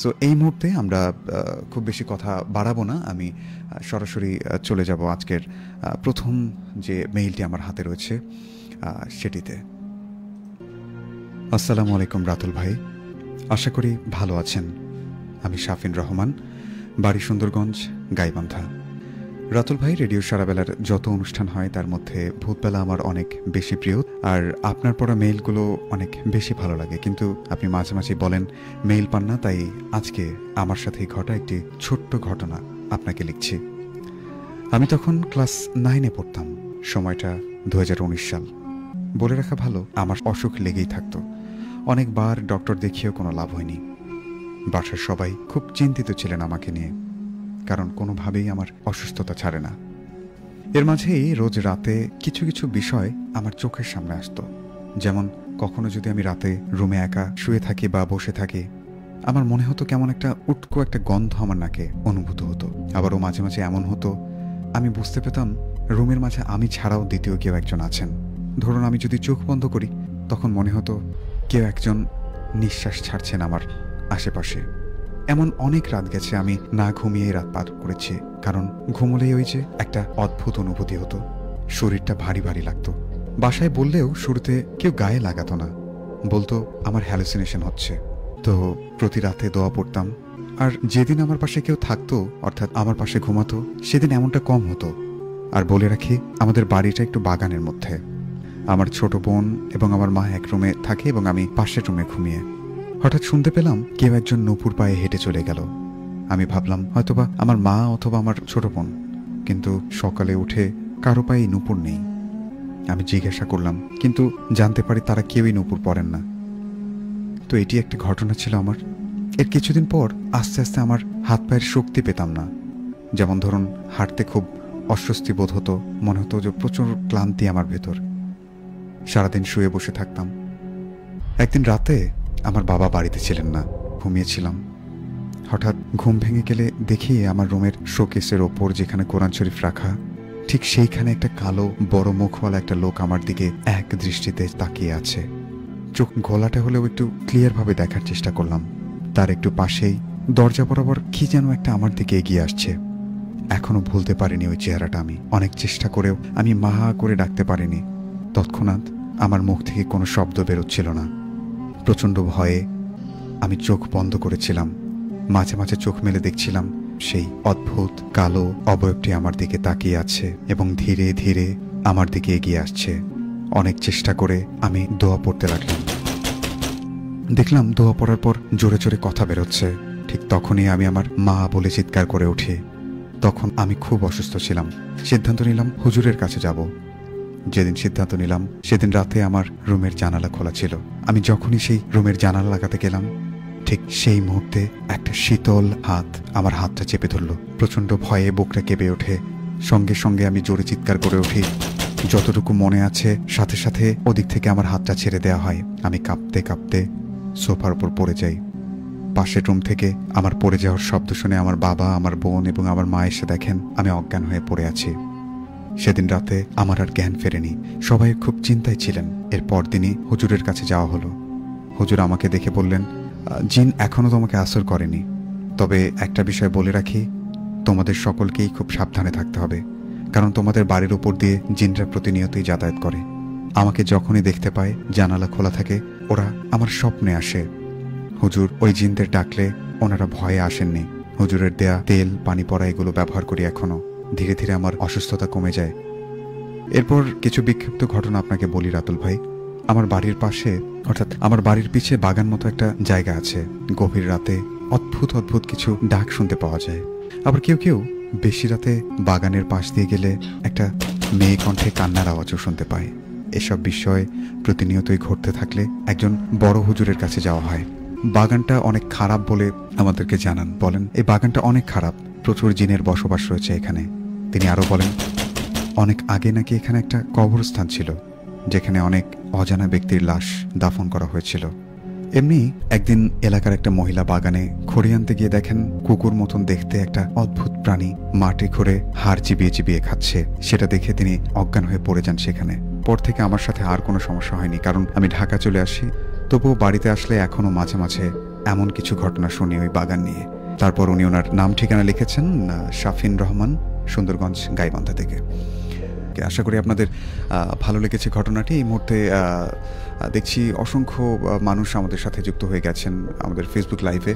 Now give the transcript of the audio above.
So এই মুহূর্তে আমরা খুব বেশি কথা বাড়াবো না। আমি সরাসরি চলে যাব আজকের প্রথম যে মেইলটি আমার হাতে রয়েছে সেটিতে। আসসালামু আলাইকুম রাতুল ভাই, আশা করি ভালো আছেন। আমি শাফিন রহমান, বাড়ি সুন্দরগঞ্জ, গাইবান্ধা। রাতুল ভাই, রেডিও সারাবেলার যত অনুষ্ঠান হয় তার মধ্যে ভূতবেলা আমার অনেক বেশি প্রিয়, আর আপনার পড়া মেইলগুলো অনেক বেশি ভালো লাগে। কিন্তু আপনি মাঝে মাঝে বলেন মেইল পান না, তাই আজকে আমার সাথেই ঘটা একটি ছোট্ট ঘটনা আপনাকে লিখছি। আমি তখন ক্লাস 9-এ পড়তাম। সময়টা 2019 সাল। বলে রাখা ভালো, আমার অসুখ লেগেই থাকতো। অনেকবার ডক্টর দেখিয়েও কোনো লাভ হয়নি। বাসার সবাই খুব চিন্তিত ছিলেন আমাকে নিয়ে, কারণ কোনোভাবেই আমার অসুস্থতা ছাড়ে না। এর মাঝেই রোজ রাতে কিছু কিছু বিষয় আমার চোখের সামনে আসতো। যেমন কখনো যদি আমি রাতে রুমে একা শুয়ে থাকি বা বসে থাকি, আমার মনে হতো কেমন একটা উটকো একটা গন্ধ আমার নাকে অনুভূত হতো। আবারও মাঝে মাঝে এমন হতো আমি বুঝতে পেতাম রুমের মাঝে আমি ছাড়াও দ্বিতীয় কেউ একজন আছেন। ধরুন আমি যদি চোখ বন্ধ করি, তখন মনে হতো কেউ একজন নিঃশ্বাস ছাড়ছেন আমার আশেপাশে। এমন অনেক রাত গেছে আমি না ঘুমিয়েই রাত পার করেছি, কারণ ঘুমলেই ওই যে একটা অদ্ভুত অনুভূতি হতো, শরীরটা ভারী ভারী লাগতো। বাসায় বললেও শুরুতে কেউ গায়ে লাগাতো না, বলতো আমার হ্যালুসিনেশন হচ্ছে। তো প্রতি রাতে দোয়া পড়তাম, আর যেদিন আমার পাশে কেউ থাকতো, অর্থাৎ আমার পাশে ঘুমাতো, সেদিন এমনটা কম হতো। আর বলে রাখি, আমাদের বাড়িটা একটু বাগানের মধ্যে। আমার ছোট বোন এবং আমার মা এক রুমে থাকে এবং আমি পাশের রুমে ঘুমিয়ে। হঠাৎ শুনতে পেলাম কেউ একজন নূপুর পায়ে হেঁটে চলে গেল। আমি ভাবলাম হয়তোবা আমার মা অথবা আমার ছোট বোন, কিন্তু সকালে উঠে কারো পায়ে নূপুর নেই। আমি জিজ্ঞাসা করলাম, কিন্তু জানতে পারি তারা কেউই নূপুর পরেন না। তো এটি একটি ঘটনা ছিল আমার। এর কিছুদিন পর আস্তে আস্তে আমার হাত পায়ের শক্তি পেতাম না। যেমন ধরুন, হাঁটতে খুব অস্বস্তি বোধ হতো, মনে হতো যে প্রচুর ক্লান্তি আমার ভেতর। সারাদিন শুয়ে বসে থাকতাম। একদিন রাতে আমার বাবা বাড়িতে ছিলেন না, ঘুমিয়েছিলাম। হঠাৎ ঘুম ভেঙে গেলে দেখি আমার রুমের শোকেসের ওপর যেখানে কোরআন শরীফ রাখা, ঠিক সেইখানে একটা কালো বড় মুখওয়ালা একটা লোক আমার দিকে এক দৃষ্টিতে তাকিয়ে আছে। চোখ ঘোলাটে হলেও একটু ক্লিয়ারভাবে দেখার চেষ্টা করলাম। তার একটু পাশেই দরজা বরাবর কি যেন একটা আমার দিকে এগিয়ে আসছে। এখনো ভুলতে পারিনি ওই চেহারাটা। আমি অনেক চেষ্টা করেও আমি মা করে ডাকতে পারিনি। তৎক্ষণাৎ আমার মুখ থেকে কোনো শব্দ বেরোচ্ছিল না। প্রচণ্ড ভয়ে আমি চোখ বন্ধ করেছিলাম। মাঝে মাঝে চোখ মেলে দেখছিলাম সেই অদ্ভুত কালো অবয়বটি আমার দিকে তাকিয়ে আছে এবং ধীরে ধীরে আমার দিকে এগিয়ে আসছে। অনেক চেষ্টা করে আমি দোয়া পড়তে লাগলাম। দেখলাম দোয়া পড়ার পর জোরে জোরে কথা বেরোচ্ছে। ঠিক তখনই আমি আমার মা বলে চিৎকার করে উঠি। তখন আমি খুব অসুস্থ ছিলাম। সিদ্ধান্ত নিলাম হুজুরের কাছে যাব। যেদিন সিদ্ধান্ত নিলাম সেদিন রাতে আমার রুমের জানালা খোলা ছিল। আমি যখনই সেই রুমের জানালা লাগাতে গেলাম, ঠিক সেই মুহূর্তে একটা শীতল হাত আমার হাতটা চেপে ধরল। প্রচণ্ড ভয়ে বুকটা কেঁপে ওঠে। সঙ্গে সঙ্গে আমি জোরে চিৎকার করে উঠি। যতটুকু মনে আছে সাথে সাথে ওদিক থেকে আমার হাতটা ছেড়ে দেওয়া হয়। আমি কাঁপতে কাঁপতে সোফার উপর পড়ে যাই। পাশের রুম থেকে আমার পড়ে যাওয়ার শব্দ শুনে আমার বাবা, আমার বোন এবং আমার মা এসে দেখেন আমি অজ্ঞান হয়ে পড়ে আছি। সেদিন রাতে আমার আর জ্ঞান ফেরেনি। সবাই খুব চিন্তায় ছিলেন। এর পরদিনই হুজুরের কাছে যাওয়া হলো। হুজুর আমাকে দেখে বললেন, জিন এখনো তোমাকে আসর করেনি, তবে একটা বিষয় বলে রাখি, তোমাদের সকলকেই খুব সাবধানে থাকতে হবে, কারণ তোমাদের বাড়ির উপর দিয়ে জিনরা প্রতিনিয়তই যাতায়াত করে। আমাকে যখনই দেখতে পায়, জানালা খোলা থাকে, ওরা আমার স্বপ্নে আসে। হুজুর ওই জিনদের ডাকলে ওনারা ভয়ে আসেননি। হুজুরের দেয়া তেল, পানি পড়া এগুলো ব্যবহার করি এখনো। ধীরে ধীরে আমার অসুস্থতা কমে যায়। এরপর কিছু বিক্ষিপ্ত ঘটনা আপনাকে বলি রাতুল ভাই। আমার বাড়ির পাশে, অর্থাৎ আমার বাড়ির পিছে বাগান মতো একটা জায়গা আছে। গভীর রাতে অদ্ভুত অদ্ভুত কিছু ডাক শুনতে পাওয়া যায়। আবার কেউ কেউ বেশি রাতে বাগানের পাশ দিয়ে গেলে একটা মেয়ে কণ্ঠে কান্নার আওয়াজও শুনতে পায়। এসব বিষয় প্রতিনিয়তই ঘটতে থাকলে একজন বড় হুজুরের কাছে যাওয়া হয়। বাগানটা অনেক খারাপ বলে আমাদেরকে জানান। বলেন এই বাগানটা অনেক খারাপ, প্রচুর জিনের বসবাস রয়েছে এখানে। তিনি আরো বলেন, অনেক আগে নাকি এখানে একটা কবরস্থান ছিল, যেখানে অনেক অজানা ব্যক্তির লাশ দাফন করা হয়েছিল। এমনি একদিন এলাকার একটা মহিলা বাগানে খড়ি আনতে গিয়ে দেখেন কুকুর মতন দেখতে একটা অদ্ভুত প্রাণী মাটি খুঁড়ে হাড় চিবিয়ে চিবিয়ে খাচ্ছে। সেটা দেখে তিনি অজ্ঞান হয়ে পড়ে যান সেখানে। পর থেকে আমার সাথে আর কোনো সমস্যা হয়নি, কারণ আমি ঢাকা চলে আসি। তবুও বাড়িতে আসলে এখনো মাঝে মাঝে এমন কিছু ঘটনা শুনি ওই বাগান নিয়ে। তারপর উনি ওনার নাম ঠিকানা লিখেছেন শাফিন রহমান, সুন্দরগঞ্জ গাইবান্ধা থেকে। আশা করি আপনাদের ভালো লেগেছে ঘটনাটি। এই মুহূর্তে দেখছি অসংখ্য মানুষ আমাদের সাথে যুক্ত হয়ে গেছেন আমাদের ফেসবুক লাইভে।